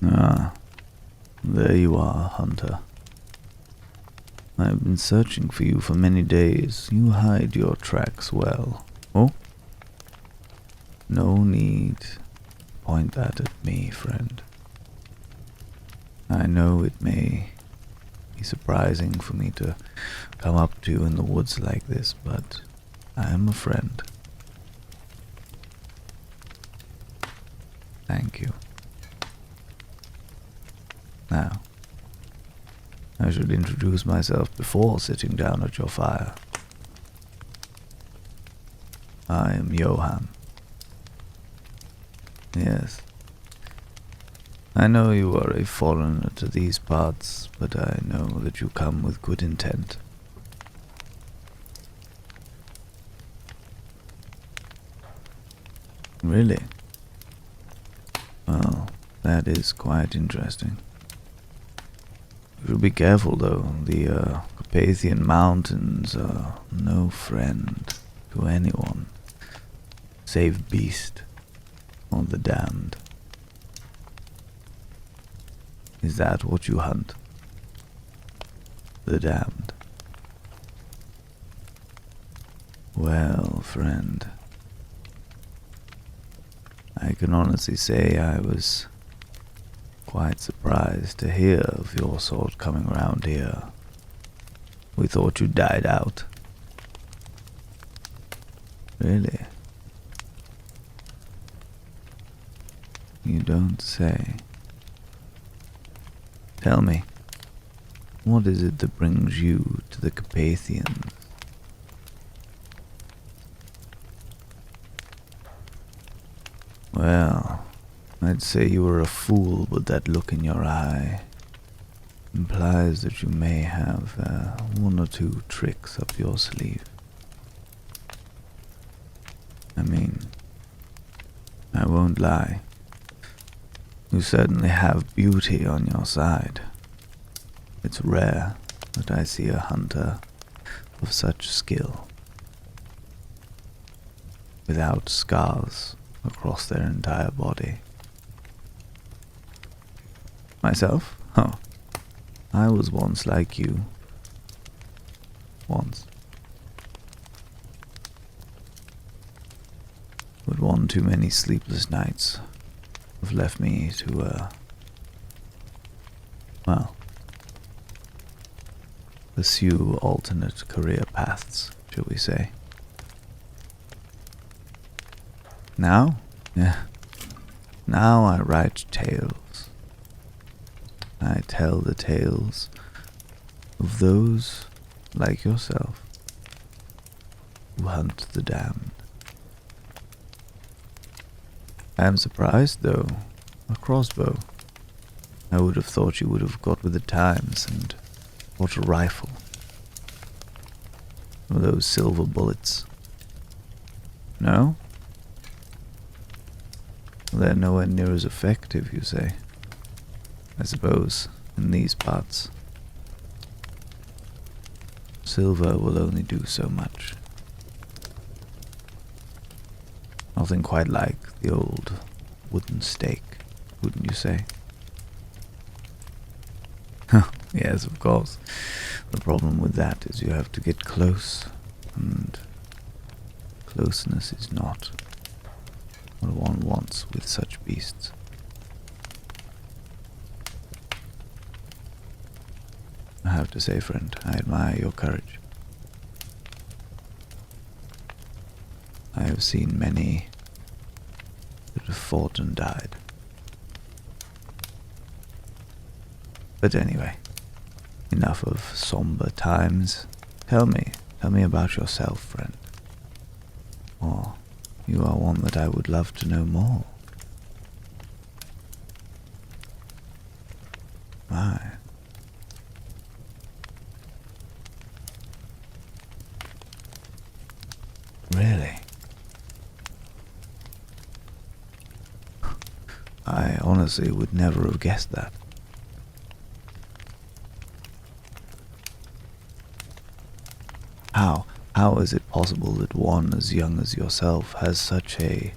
Ah, there you are, Hunter. I have been searching for you for many days. You hide your tracks well. Oh? No need to point that at me, friend. I know it may be surprising for me to come up to you in the woods like this, but I am a friend. Thank you. Now, I should introduce myself before sitting down at your fire. I am Johann. Yes. I know you are a foreigner to these parts, but I know that you come with good intent. Really? Well, that is quite interesting. You should be careful, though. The Carpathian Mountains are no friend to anyone, save beast or the damned. Is that what you hunt? The damned? Well, friend, I can honestly say I was quite surprised to hear of your sort coming around here. We thought you died out. Really? You don't say. Tell me, what is it that brings you to the Carpathians? Well, I'd say you were a fool, but that look in your eye implies that you may have one or two tricks up your sleeve. I mean, I won't lie. You certainly have beauty on your side. It's rare that I see a hunter of such skill, without scars across their entire body. Myself? Oh, I was once like you. Once. But one too many sleepless nights have left me to, well, pursue alternate career paths, shall we say. Now? Yeah. Now I write tales. I tell the tales of those like yourself who hunt the damned. I am surprised, though. A crossbow. I would have thought you would have got with the times and bought a rifle. Or those silver bullets. No? They're nowhere near as effective, you say. I suppose, in these parts. Silver will only do so much. Nothing quite like the old wooden stake, wouldn't you say? Yes, of course. The problem with that is you have to get close, and closeness is not what one wants with such beasts. I have to say, friend, I admire your courage. I have seen many that have fought and died. But anyway, enough of somber times. Tell me about yourself, friend. Or you are one that I would love to know more. My. Really? I honestly would never have guessed that. How is it possible that one as young as yourself has such a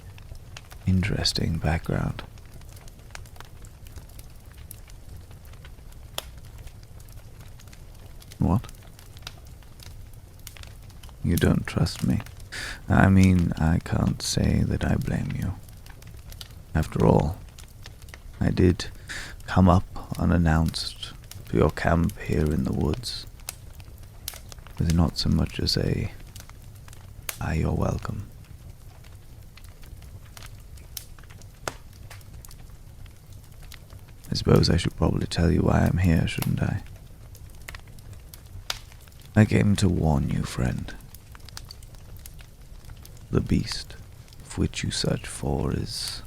interesting background? What? You don't trust me? I mean, I can't say that I blame you. After all, I did come up unannounced to your camp here in the woods, with not so much as a, you're welcome. I suppose I should probably tell you why I'm here, shouldn't I? I came to warn you, friend. The beast of which you search for is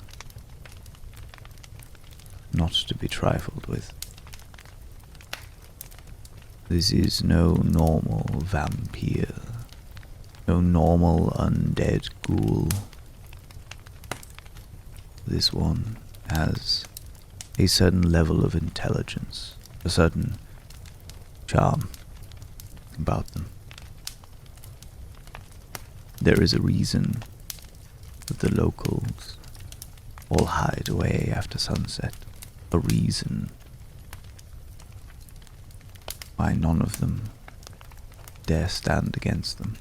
not to be trifled with. This is no normal vampire, no normal undead ghoul. This one has a certain level of intelligence, a certain charm about them. There is a reason that the locals all hide away after sunset, a reason why none of them dare stand against them.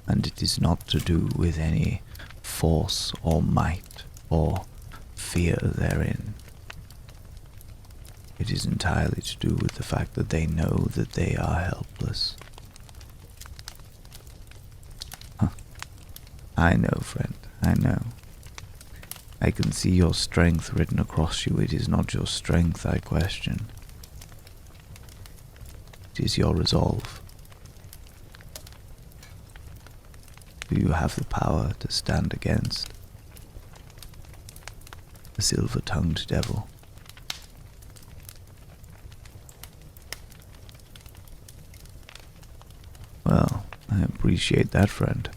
And it is not to do with any force or might or fear therein. It is entirely to do with the fact that they know that they are helpless. I know, friend, I know. I can see your strength written across you. It is not your strength I question. It is your resolve. Do you have the power to stand against the silver-tongued devil? Well, I appreciate that, friend.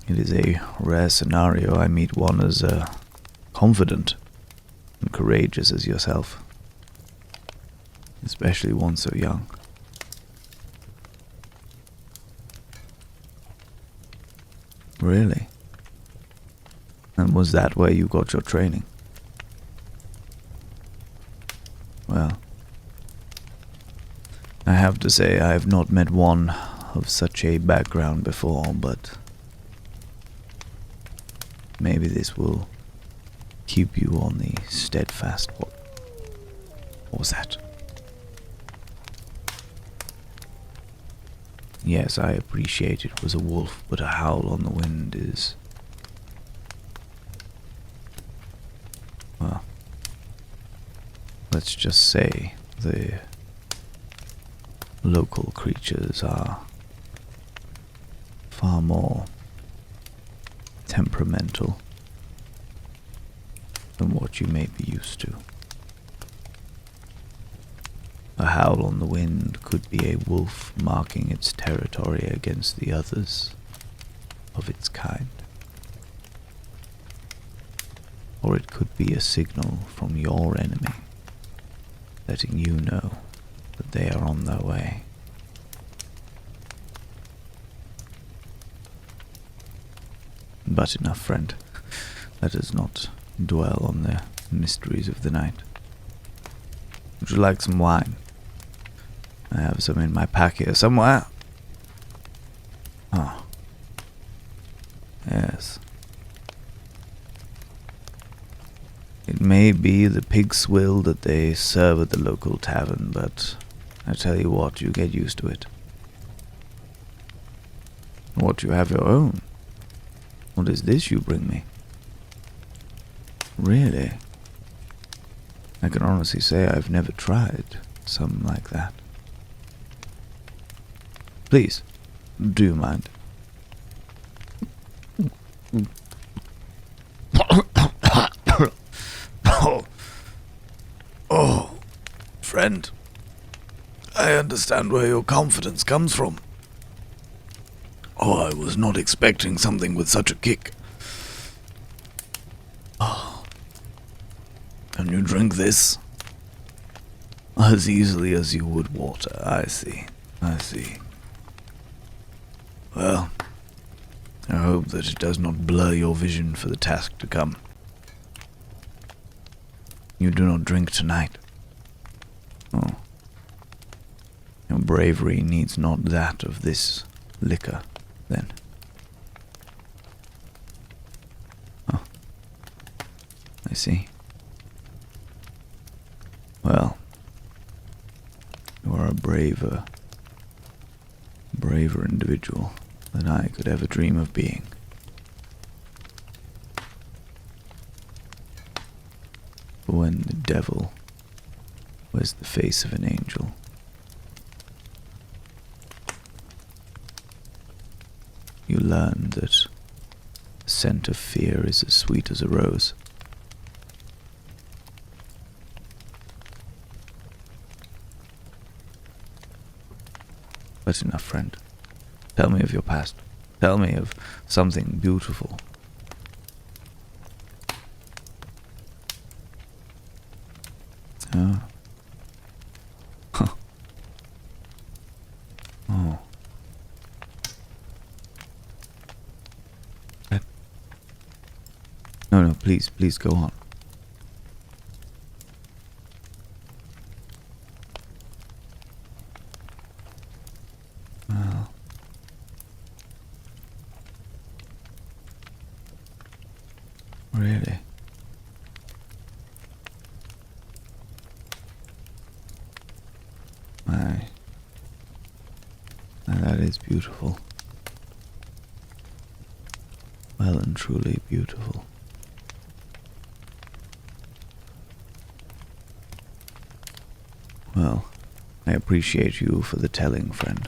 It is a rare scenario I meet one as confident and courageous as yourself, especially one so young. Really? And was that where you got your training? Well, I have to say I have not met one of such a background before, but maybe this will keep you on the steadfast. What was that? Yes, I appreciate it was a wolf, but a howl on the wind is... well, let's just say the local creatures are far more temperamental than what you may be used to. A howl on the wind could be a wolf marking its territory against the others of its kind. Or it could be a signal from your enemy, letting you know that they are on their way. But enough, friend. Let us not dwell on the mysteries of the night. Would you like some wine? I have some in my pack here somewhere. Oh. Yes. It may be the pig swill that they serve at the local tavern, but I tell you what, you get used to it. What, you have your own? What is this you bring me? Really? I can honestly say I've never tried something like that. Please, do you mind? Oh, friend, I understand where your confidence comes from. Oh, I was not expecting something with such a kick. Oh, can you drink this? As easily as you would water. I see. Well, I hope that it does not blur your vision for the task to come. You do not drink tonight. Oh, bravery needs not that of this liquor, then. Oh, I see. Well, you are a braver individual than I could ever dream of being. For when the devil wears the face of an angel, you learn that the scent of fear is as sweet as a rose. But enough, friend. Tell me of your past. Tell me of something beautiful. Oh. Huh. Oh. No, please go on. Well, really? That is beautiful. Well and truly beautiful. Well, I appreciate you for the telling, friend.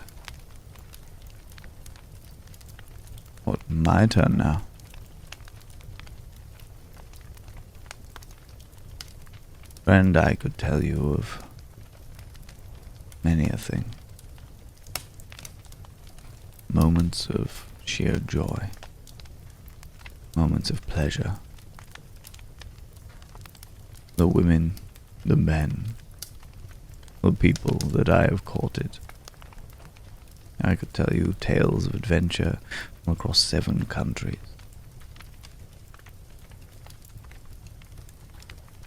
What, my turn now? Friend, I could tell you of many a thing. Moments of sheer joy. Moments of pleasure. The women, the men, the people that I have courted. I could tell you tales of adventure from across 7 countries.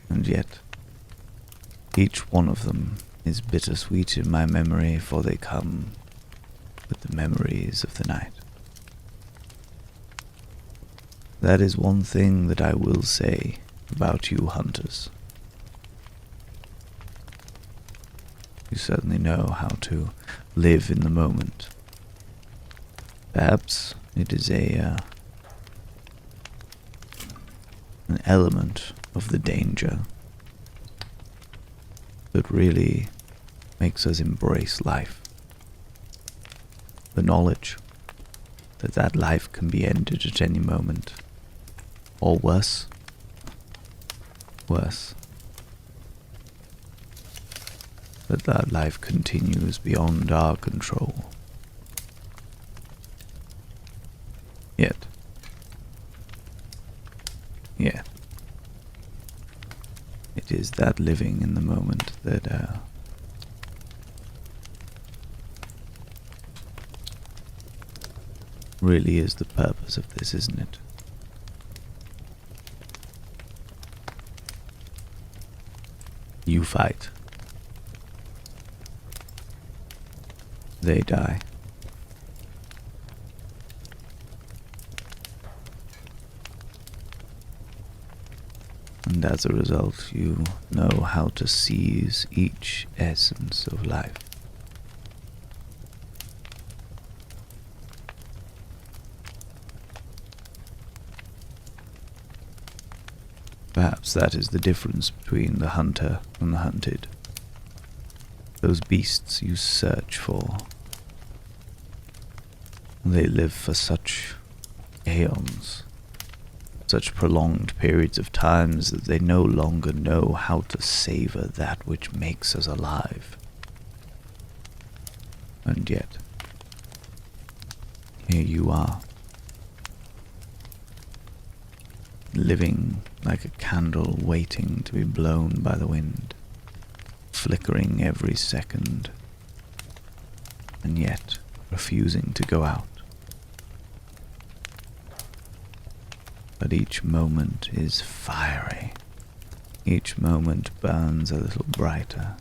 And yet, each one of them is bittersweet in my memory, for they come with the memories of the night. That is one thing that I will say about you hunters. You certainly know how to live in the moment. Perhaps it is an element of the danger that really makes us embrace life. The knowledge that life can be ended at any moment, or worse, that life continues beyond our control. Yet, it is that living in the moment that really is the purpose of this, isn't it? You fight. They die. And as a result, you know how to seize each essence of life. Perhaps that is the difference between the hunter and the hunted. Those beasts you search for, they live for such aeons, such prolonged periods of times that they no longer know how to savor that which makes us alive. And yet, here you are, living like a candle waiting to be blown by the wind, flickering every second, and yet refusing to go out. But each moment is fiery. Each moment burns a little brighter.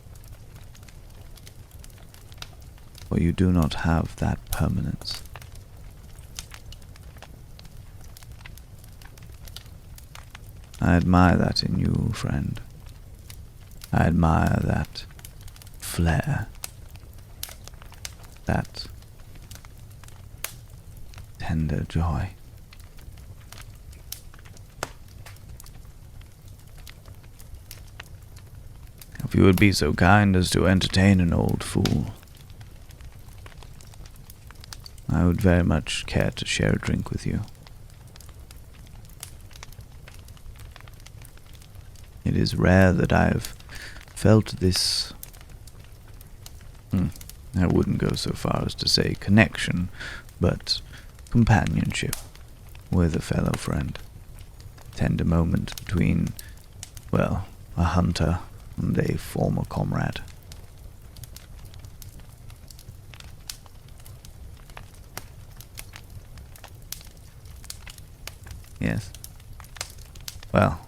for you do not have that permanence. I admire that in you, friend. I admire that flair, that tender joy. If you would be so kind as to entertain an old fool, I would very much care to share a drink with you. It is rare that I have felt this, I wouldn't go so far as to say connection, but companionship with a fellow friend. Tender moment between, well, a hunter and a former comrade. Yes. Well,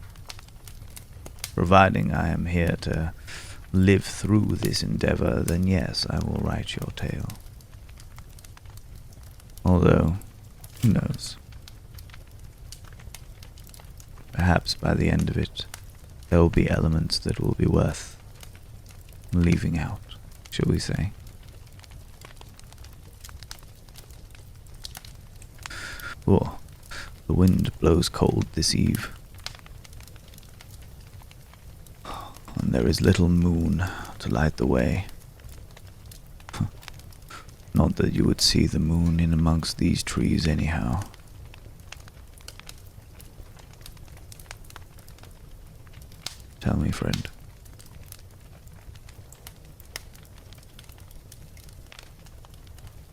providing I am here to live through this endeavor, then yes, I will write your tale. Although, who knows? Perhaps by the end of it, there will be elements that will be worth leaving out, shall we say. Oh, the wind blows cold this eve, and there is little moon to light the way. Not that you would see the moon in amongst these trees anyhow. Tell me, friend.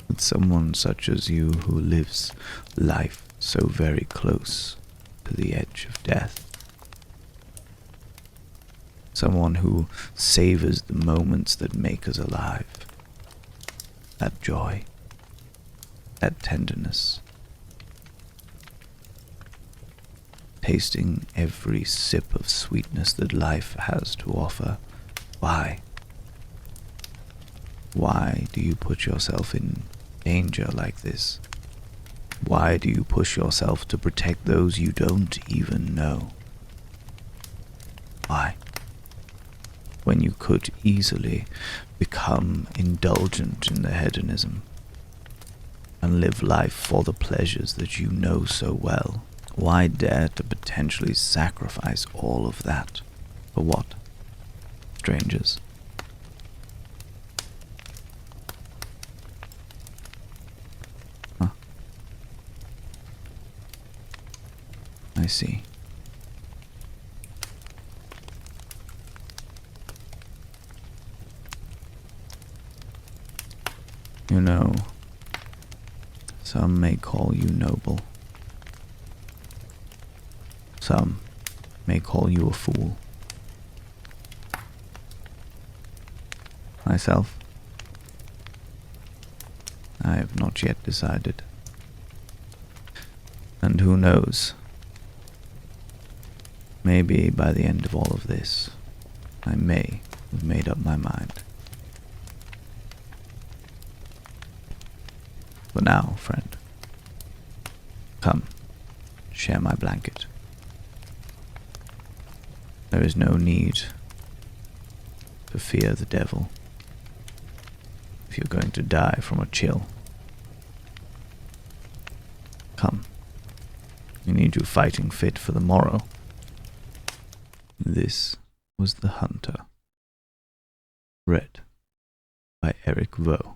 With someone such as you who lives life so very close to the edge of death, someone who savors the moments that make us alive, that joy, that tenderness, tasting every sip of sweetness that life has to offer. Why? Why do you put yourself in danger like this? Why do you push yourself to protect those you don't even know? Why? When you could easily become indulgent in the hedonism and live life for the pleasures that you know so well. Why dare to potentially sacrifice all of that? For what? Strangers. Huh. I see. You know, some may call you noble. Some may call you a fool. Myself, I have not yet decided. And who knows, maybe by the end of all of this, I may have made up my mind. For now, friend, come, share my blanket. There is no need to fear the devil if you're going to die from a chill. Come, we need you fighting fit for the morrow. This was The Hunter, read by Eric Vaux.